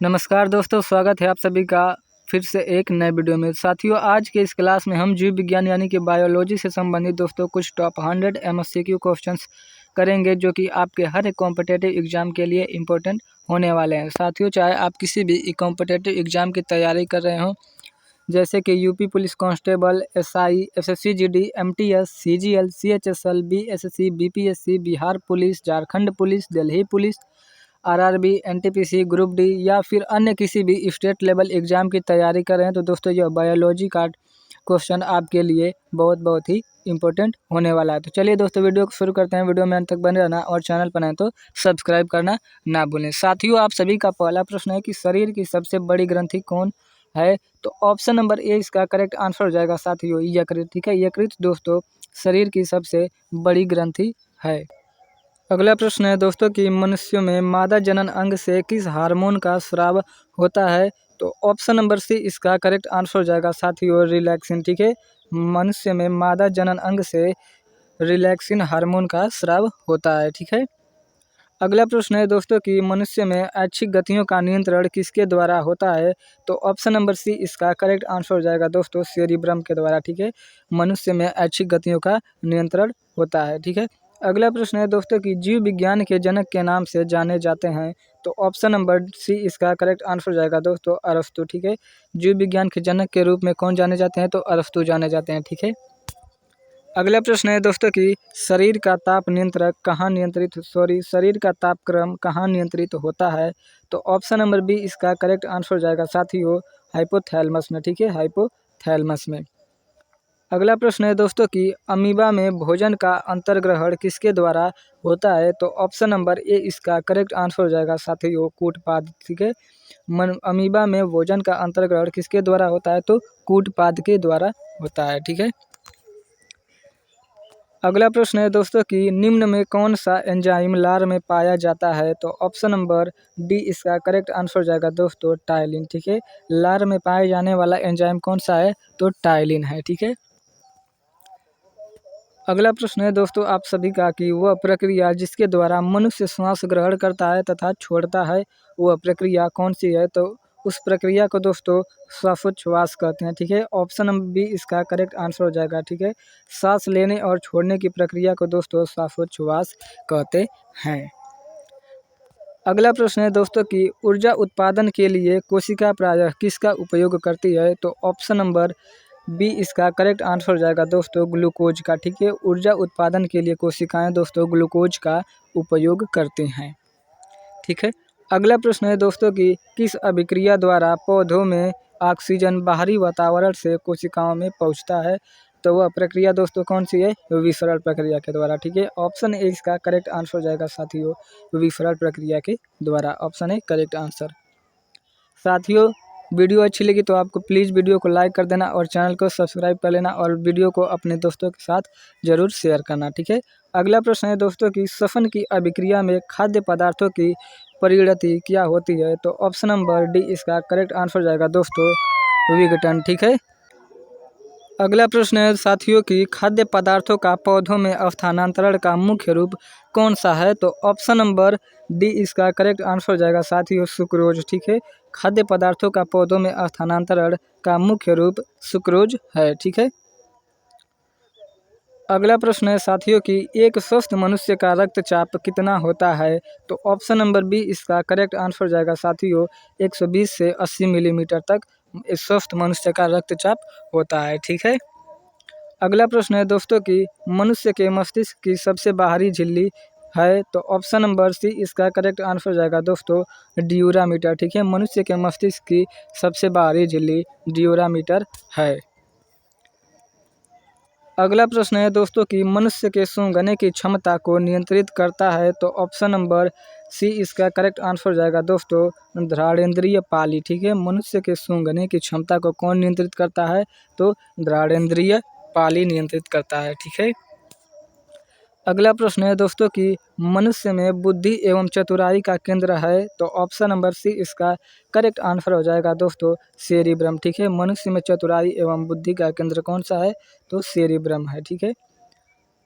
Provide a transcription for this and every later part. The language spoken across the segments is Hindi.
नमस्कार दोस्तों, स्वागत है आप सभी का फिर से एक नए वीडियो में। साथियों, आज के इस क्लास में हम जीव विज्ञान यानी कि बायोलॉजी से संबंधित दोस्तों कुछ टॉप 100 MCQ क्वेश्चंस करेंगे, जो कि आपके हर एक कॉम्पिटेटिव एग्जाम के लिए इम्पोर्टेंट होने वाले हैं। साथियों, चाहे आप किसी भी कॉम्पिटेटिव एग्जाम की तैयारी कर रहे हों, जैसे कि UP police constable, SI, SSC GD, MTS, CGL, CHSL, BSC, BPSC, Bihar police, Jharkhand police, Delhi police, RRB, NTPC, group D या फिर अन्य किसी भी स्टेट लेवल एग्ज़ाम की तैयारी कर रहे हैं, तो दोस्तों यह बायोलॉजी का क्वेश्चन आपके लिए बहुत ही इंपॉर्टेंट होने वाला है। तो चलिए दोस्तों, वीडियो को शुरू करते हैं। वीडियो में अंत तक बने रहना और चैनल पर नए तो सब्सक्राइब करना ना भूलें। साथियों, आप सभी का पहला प्रश्न है कि शरीर की सबसे बड़ी ग्रंथि कौन है? तो ऑप्शन नंबर ए इसका करेक्ट आंसर हो जाएगा साथियों, यकृत। ठीक है, यकृत दोस्तों शरीर की सबसे बड़ी ग्रंथि है। अगला प्रश्न है दोस्तों कि मनुष्यों में मादा जनन अंग से किस हार्मोन का स्राव होता है? तो ऑप्शन नंबर सी इसका करेक्ट आंसर हो जाएगा साथियों, रिलैक्सिन। ठीक है, मनुष्य में मादा जनन अंग से रिलैक्सिन हार्मोन का स्राव होता है। ठीक है, अगला प्रश्न है दोस्तों कि मनुष्य में ऐच्छिक गतियों का नियंत्रण किसके द्वारा होता है? तो ऑप्शन नंबर सी इसका करेक्ट आंसर हो जाएगा दोस्तों, सेरिब्रम के द्वारा। ठीक है, मनुष्य में ऐच्छिक गतियों का नियंत्रण होता है। ठीक है, अगला प्रश्न है दोस्तों कि जीव विज्ञान के जनक के नाम से जाने जाते हैं? तो ऑप्शन नंबर सी इसका करेक्ट आंसर हो जाएगा दोस्तों, अरस्तु। ठीक है, जीव विज्ञान के जनक के रूप में कौन जाने जाते हैं? तो अरस्तु जाने जाते हैं। ठीक है, अगला प्रश्न है दोस्तों कि शरीर का ताप नियंत्रक कहाँ नियंत्रित शरीर का तापक्रम कहाँ नियंत्रित होता है? तो ऑप्शन नंबर बी इसका करेक्ट आंसर हो जाएगा साथियों, हाइपोथैलेमस में। ठीक है, हाइपोथैलेमस में। अगला प्रश्न है दोस्तों कि अमीबा में भोजन का अंतर्ग्रहण किसके द्वारा होता है? तो ऑप्शन नंबर ए इसका करेक्ट आंसर हो जाएगा साथियों, कूटपाद। ठीक है, अमीबा में भोजन का अंतर्ग्रहण किसके द्वारा होता है? तो कूटपाद के द्वारा होता है। ठीक है, अगला प्रश्न है दोस्तों कि निम्न में कौन सा एंजाइम लार में पाया जाता है? तो ऑप्शन नंबर डी इसका करेक्ट आंसर हो जाएगा दोस्तों, टाइलिन। ठीक है, लार में पाए जाने वाला एंजाइम कौन सा है? तो टाइलिन है। ठीक है, अगला प्रश्न है दोस्तों आप सभी का कि वह प्रक्रिया जिसके द्वारा मनुष्य श्वास ग्रहण करता है तथा छोड़ता है, वह प्रक्रिया कौन सी है? तो उस प्रक्रिया को दोस्तों श्वासोच्छ्वास कहते हैं। ठीक है, ऑप्शन नंबर बी इसका करेक्ट आंसर हो जाएगा। ठीक है, सांस लेने और छोड़ने की प्रक्रिया को दोस्तों श्वासोच्छ्वास कहते हैं। अगला प्रश्न है दोस्तों कि ऊर्जा उत्पादन के लिए कोशिका प्रायः किसका उपयोग करती है? तो ऑप्शन नंबर बी इसका करेक्ट आंसर हो जाएगा दोस्तों, ग्लूकोज का। ठीक है, ऊर्जा उत्पादन के लिए कोशिकाएं दोस्तों ग्लूकोज का उपयोग करते हैं। ठीक है, अगला प्रश्न है दोस्तों कि किस अभिक्रिया द्वारा पौधों में ऑक्सीजन बाहरी वातावरण से कोशिकाओं में पहुंचता है? तो वह प्रक्रिया दोस्तों कौन सी है? विसरण प्रक्रिया के द्वारा। ठीक है, ऑप्शन ए इसका करेक्ट आंसर हो जाएगा साथियों, विसरण प्रक्रिया के द्वारा। Option A correct answer. साथियों, वीडियो अच्छी लगी तो आपको प्लीज़ वीडियो को लाइक कर देना और चैनल को सब्सक्राइब कर लेना और वीडियो को अपने दोस्तों के साथ ज़रूर शेयर करना। ठीक है, अगला प्रश्न है दोस्तों कि श्वसन की अभिक्रिया में खाद्य पदार्थों की परिणति क्या होती है? तो ऑप्शन नंबर डी इसका करेक्ट आंसर हो जाएगा दोस्तों, विघटन। ठीक है, अगला प्रश्न है साथियों कि खाद्य पदार्थों का पौधों में स्थानांतरण का मुख्य रूप कौन सा है? तो ऑप्शन नंबर डी इसका करेक्ट आंसर हो जाएगा साथियों, सुक्रोज। ठीक है, खाद्य पदार्थों का पौधों में स्थानांतरण का मुख्य रूप सुक्रोज है। ठीक है, अगला प्रश्न है साथियों कि एक स्वस्थ मनुष्य का रक्तचाप कितना होता है? तो ऑप्शन नंबर बी इसका करेक्ट आंसर हो जाएगा साथियों, 120 से 80 मिलीमीटर तक एक स्वस्थ मनुष्य का रक्तचाप होता है। ठीक है, अगला प्रश्न है दोस्तों कि मनुष्य के मस्तिष्क की सबसे बाहरी झिल्ली है? तो ऑप्शन नंबर सी इसका करेक्ट आंसर हो जाएगा दोस्तों, ड्यूरामीटर। ठीक है, मनुष्य के मस्तिष्क की सबसे बाहरी झिल्ली ड्यूरामीटर है। अगला प्रश्न है दोस्तों कि मनुष्य के सूंघने की क्षमता को नियंत्रित करता है? तो ऑप्शन नंबर सी इसका करेक्ट आंसर हो जाएगा दोस्तों, घ्राणेंद्रिय पाली। ठीक है, मनुष्य के सूंघने की क्षमता को कौन नियंत्रित करता है? तो घ्राणेंद्रिय पाली नियंत्रित करता है। ठीक है, अगला प्रश्न है दोस्तों कि मनुष्य में बुद्धि एवं चतुराई का केंद्र है? तो ऑप्शन नंबर सी इसका करेक्ट आंसर हो जाएगा दोस्तों, सेरिब्रम। ठीक है, मनुष्य में चतुराई एवं बुद्धि का केंद्र कौन सा है? तो सेरिब्रम है। ठीक है,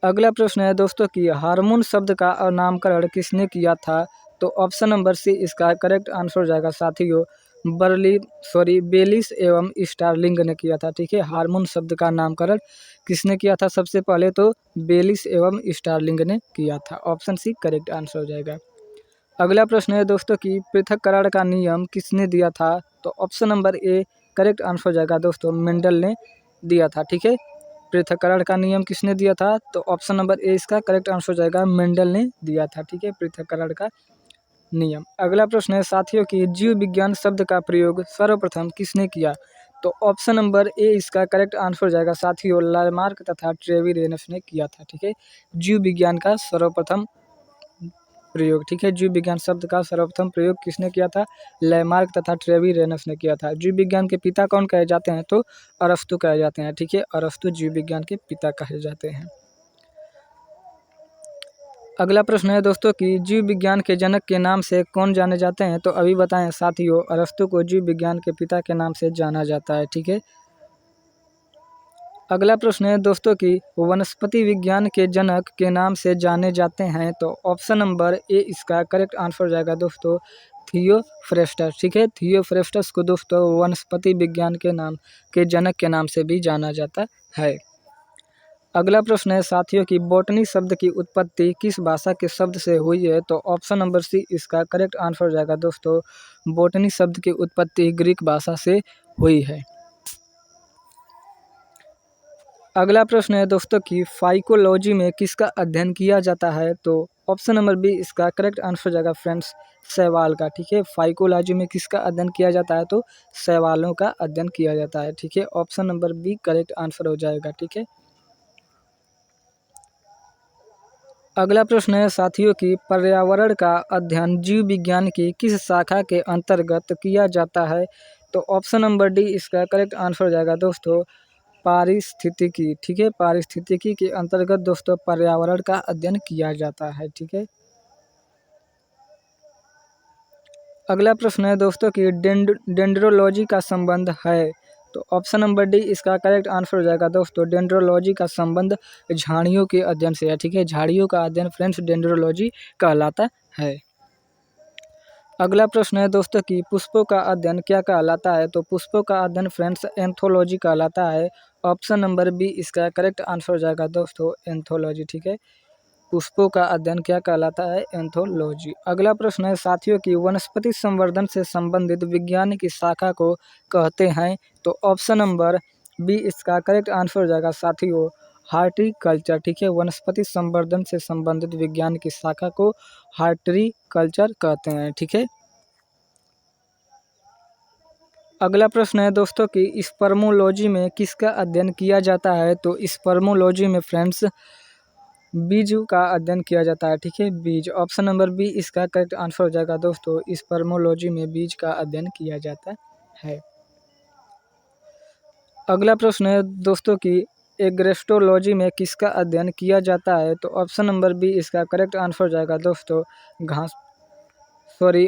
अगला प्रश्न है दोस्तों कि हार्मोन शब्द का नामकरण किसने किया था? तो ऑप्शन नंबर सी इसका करेक्ट आंसर हो जाएगा साथियों। बेलिस एवं स्टारलिंग ने किया था। ठीक है, हार्मोन शब्द का नामकरण किसने किया था? सबसे पहले तो बेलिस एवं स्टारलिंग ने किया था। ऑप्शन सी करेक्ट आंसर हो जाएगा। अगला प्रश्न है दोस्तों कि पृथक्करण का नियम किसने दिया था? तो option number A correct answer हो जाएगा दोस्तों, मेंडल ने दिया था। ठीक है, पृथक्करण का नियम किसने दिया था? तो ऑप्शन नंबर ए इसका करेक्ट आंसर हो जाएगा, मेंडल ने दिया था। ठीक है, पृथक्करण का नियम। अगला प्रश्न है साथियों कि जीव विज्ञान शब्द का प्रयोग सर्वप्रथम किसने किया? तो ऑप्शन नंबर ए इसका करेक्ट आंसर हो जाएगा साथियों, लामार्क तथा ट्रेविरेनस ने किया था। ठीक है, जीव विज्ञान का सर्वप्रथम प्रयोग। ठीक है, जीव विज्ञान शब्द का सर्वप्रथम प्रयोग किसने किया था? लैमार्क तथा ट्रेविरेनस ने किया था। जीव विज्ञान के पिता कौन कहे जाते हैं? तो अरस्तु कहे जाते हैं। ठीक है, अरस्तु जीव विज्ञान के पिता कहे जाते हैं। अगला प्रश्न है दोस्तों कि जीव विज्ञान के जनक के नाम से कौन जाने जाते हैं? तो अभी बताएं साथियों, अरस्तु को जीव विज्ञान के पिता के नाम से जाना जाता है। ठीक है, अगला प्रश्न है दोस्तों कि वनस्पति विज्ञान के जनक के नाम से जाने जाते हैं। तो ऑप्शन नंबर ए इसका करेक्ट आंसर हो जाएगा दोस्तों, थियोफ्रेस्टस। ठीक है, थियोफ्रेस्टस को दोस्तों वनस्पति विज्ञान के नाम के जनक के नाम से भी जाना जाता है। अगला प्रश्न है साथियों कि बॉटनी शब्द की उत्पत्ति किस भाषा के शब्द से हुई है? तो ऑप्शन नंबर सी इसका करेक्ट आंसर हो जाएगा दोस्तों, बॉटनी शब्द की उत्पत्ति ग्रीक भाषा से हुई है। अगला प्रश्न है दोस्तों कि फाइकोलॉजी में किसका अध्ययन किया जाता है? तो ऑप्शन नंबर बी इसका करेक्ट आंसर हो जाएगा फ्रेंड्स, शैवाल का। ठीक है, फाइकोलॉजी में किसका अध्ययन किया जाता है? तो शैवालों का अध्ययन किया जाता है। ठीक है, option number B correct answer हो जाएगा। ठीक है, अगला प्रश्न है साथियों कि पर्यावरण का अध्ययन जीव विज्ञान की किस शाखा के अंतर्गत किया जाता है? तो ऑप्शन नंबर डी इसका करेक्ट आंसर हो जाएगा दोस्तों, पारिस्थितिकी। ठीक है, पारिस्थितिकी के अंतर्गत दोस्तों पर्यावरण का अध्ययन किया जाता है। ठीक है, अगला प्रश्न है दोस्तों कि डेंड्रोलॉजी का संबंध है? तो ऑप्शन नंबर डी इसका करेक्ट आंसर हो जाएगा दोस्तों, डेंड्रोलॉजी का संबंध झाड़ियों के अध्ययन से है। ठीक है, झाड़ियों का अध्ययन फ्रेंड्स डेंड्रोलॉजी कहलाता है। अगला प्रश्न है दोस्तों कि पुष्पों का अध्ययन क्या कहलाता है? तो पुष्पों का अध्ययन फ्रेंड्स एंथोलॉजी कहलाता है। ऑप्शन नंबर बी इसका करेक्ट आंसर हो जाएगा दोस्तों, एंथोलॉजी। ठीक है, पुष्पों का अध्ययन क्या कहलाता है? एंथोलॉजी। अगला प्रश्न है साथियों कि वनस्पति संवर्धन से संबंधित विज्ञान की शाखा को कहते हैं? तो ऑप्शन नंबर बी इसका करेक्ट आंसर हो जाएगा साथियों, हार्टिकल्चर। ठीक है, वनस्पति संवर्धन से संबंधित विज्ञान की शाखा को हार्टिकल्चर कहते हैं। ठीक है, अगला प्रश्न है दोस्तों कि स्पर्मोलॉजी में किसका अध्ययन किया जाता है? तो स्पर्मोलॉजी में फ्रेंड्स बीज का अध्ययन किया जाता है। ठीक है, बीज। ऑप्शन नंबर बी इसका करेक्ट आंसर हो जाएगा दोस्तों, स्पर्मोलॉजी में बीज का अध्ययन किया जाता है। अगला प्रश्न है दोस्तों कि एग्रेस्टोलॉजी में किसका अध्ययन किया जाता है? तो ऑप्शन नंबर बी इसका करेक्ट आंसर हो जाएगा दोस्तों,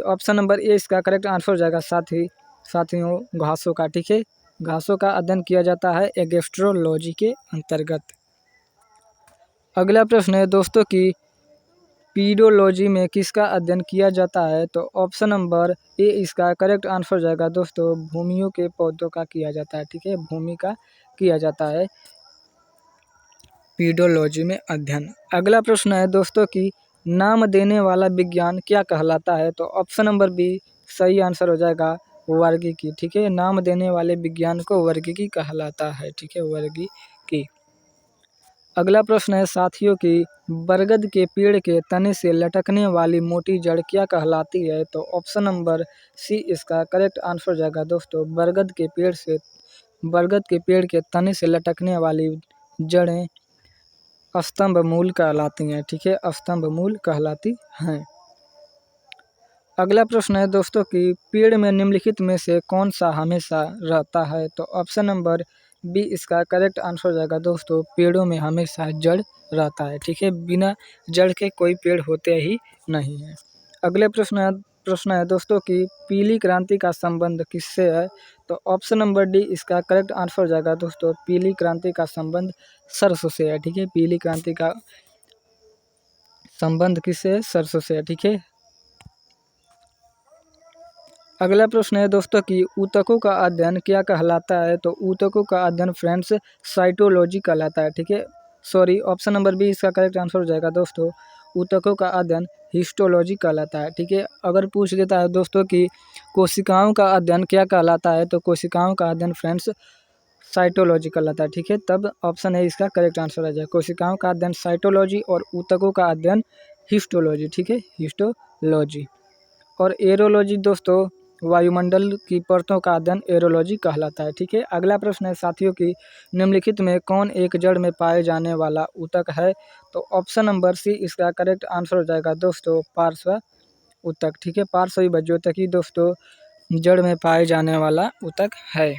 ऑप्शन नंबर ए इसका करेक्ट आंसर हो जाएगा साथियों घासों का। ठीक है, घासों का अध्ययन किया जाता है एग्रेस्टोलॉजी के अंतर्गत। अगला प्रश्न है दोस्तों कि पीडोलॉजी में किसका अध्ययन किया जाता है? तो ऑप्शन नंबर ए इसका करेक्ट आंसर हो जाएगा दोस्तों, भूमियों के पौधों का किया जाता है। ठीक है, भूमि का किया जाता है पीडोलॉजी में अध्ययन। अगला प्रश्न है दोस्तों कि नाम देने वाला विज्ञान क्या कहलाता है? तो ऑप्शन नंबर बी सही आंसर हो जाएगा, वर्गीकी। ठीक है, नाम देने वाले विज्ञान को वर्गीकी कहलाता है। ठीक है, वर्गीकी। अगला प्रश्न है साथियों कि बरगद के पेड़ के तने से लटकने वाली मोटी जड़ क्या कहलाती है? तो ऑप्शन नंबर सी इसका करेक्ट आंसर हो जाएगा दोस्तों, बरगद के पेड़ के तने से लटकने वाली जड़ें स्तंभ मूल कहलाती हैं। ठीक है, स्तंभ मूल कहलाती हैं। अगला प्रश्न है दोस्तों कि पेड़ में निम्नलिखित में से कौन सा हमेशा रहता है? तो ऑप्शन नंबर बी इसका करेक्ट आंसर हो जाएगा दोस्तों, पेड़ों में हमेशा जड़ रहता है। ठीक है, बिना जड़ के कोई पेड़ होते ही नहीं है। अगले प्रश्न है दोस्तों कि पीली क्रांति का संबंध किससे है? तो ऑप्शन नंबर डी इसका करेक्ट आंसर हो जाएगा दोस्तों, पीली क्रांति का संबंध सरसों से है। ठीक है, पीली क्रांति का संबंध किससे है? सरसों से है। ठीक है, अगला प्रश्न है दोस्तों कि ऊतकों का अध्ययन क्या कहलाता है। तो ऊतकों का अध्ययन फ्रेंड्स साइटोलॉजी कहलाता है। ठीक है, सॉरी, ऑप्शन नंबर बी इसका करेक्ट आंसर हो जाएगा दोस्तों। ऊतकों का अध्ययन हिस्टोलॉजी कहलाता है। ठीक है, अगर पूछ देता है दोस्तों कि कोशिकाओं का अध्ययन क्या कहलाता है, तो कोशिकाओं का अध्ययन फ्रेंड्स साइटोलॉजी कहलाता है। ठीक है, तब ऑप्शन है इसका करेक्ट आंसर आ जाए। कोशिकाओं का अध्ययन साइटोलॉजी और ऊतकों का अध्ययन हिस्टोलॉजी। ठीक है, हिस्टोलॉजी। और एरोलॉजी दोस्तों वायुमंडल की परतों का अध्ययन एरोलॉजी कहलाता है। ठीक है, अगला प्रश्न है साथियों की निम्नलिखित में कौन एक जड़ में पाए जाने वाला ऊतक है। तो ऑप्शन नंबर सी इसका करेक्ट आंसर हो जाएगा दोस्तों, पार्श्व ऊतक। ठीक है, पार्श्व बज्योतकी दोस्तों जड़ में पाए जाने वाला ऊतक है।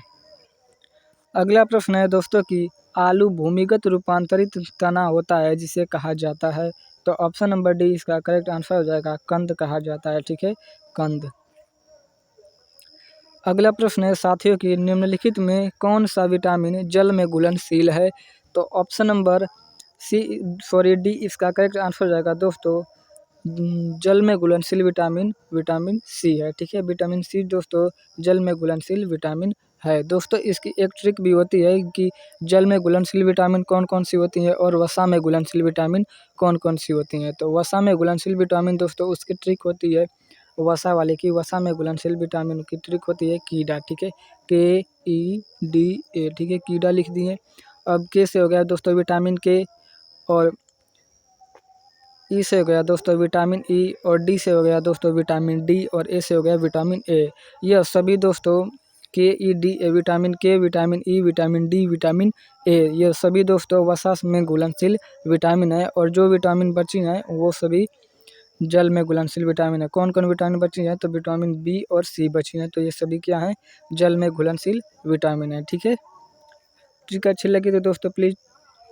अगला प्रश्न है दोस्तों कि आलू भूमिगत रूपांतरित तना होता है जिसे कहा जाता है। तो ऑप्शन नंबर डी इसका करेक्ट आंसर हो जाएगा, कंद कहा जाता है। ठीक है, कंद। अगला प्रश्न है साथियों कि निम्नलिखित में कौन सा विटामिन जल में घुलनशील है। तो ऑप्शन नंबर डी इसका करेक्ट आंसर हो जाएगा दोस्तों, जल में घुलनशील विटामिन विटामिन सी है। ठीक है, विटामिन सी दोस्तों जल में घुलनशील विटामिन है। दोस्तों इसकी एक ट्रिक भी होती है कि जल में घुलनशील विटामिन कौन कौन सी होती है और वसा में घुलनशील विटामिन कौन कौन सी होती हैं। तो वसा में घुलनशील विटामिन दोस्तों उसकी ट्रिक होती है वसा वाले की, वसा में घुलनशील विटामिन की ट्रिक होती है कीड़ा। ठीक है, KEDA। ठीक है, कीड़ा लिख दिए। अब के से हो गया दोस्तों विटामिन के, और ई से हो गया दोस्तों विटामिन ई, और डी से हो गया दोस्तों विटामिन डी, और ए से हो गया विटामिन ए। यह सभी दोस्तों KEDA विटामिन के, vitamin E, vitamin D, vitamin A, ये सभी दोस्तों वसा में घुलनशील विटामिन है। और जो विटामिन बची हैं वो सभी जल में घुलनशील विटामिन है। कौन कौन विटामिन बची हैं, तो विटामिन बी और सी बची हैं। तो ये सभी क्या हैं, जल में घुलनशील विटामिन है। ठीक है, ट्रिक अच्छी लगी तो दोस्तों प्लीज़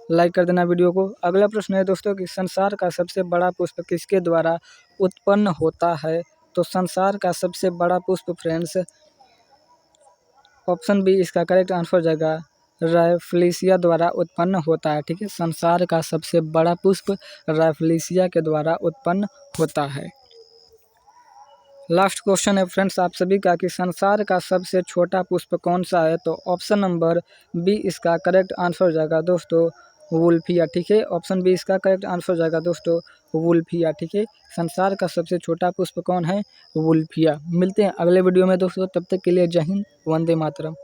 लाइक कर देना वीडियो को। अगला प्रश्न है दोस्तों कि संसार का सबसे बड़ा पुष्प किसके द्वारा उत्पन्न होता है। तो संसार का सबसे बड़ा पुष्प फ्रेंड्स ऑप्शन बी इसका करेक्ट आंसर हो जाएगा, राइफ्लिसिया द्वारा उत्पन्न होता है। ठीक है, संसार का सबसे बड़ा पुष्प राइफ्लिसिया के द्वारा उत्पन्न होता है। लास्ट क्वेश्चन है फ्रेंड्स आप सभी का कि संसार का सबसे छोटा पुष्प कौन सा है। तो ऑप्शन नंबर बी इसका करेक्ट आंसर हो जाएगा दोस्तों, वुल्फिया। ठीक है, ऑप्शन बी इसका करेक्ट आंसर हो जाएगा दोस्तों, वुल्फिया। ठीक है, संसार का सबसे छोटा पुष्प कौन है, वुल्फिया। मिलते हैं अगले वीडियो में दोस्तों, तब तक के लिए जय हिंद, वंदे मातरम।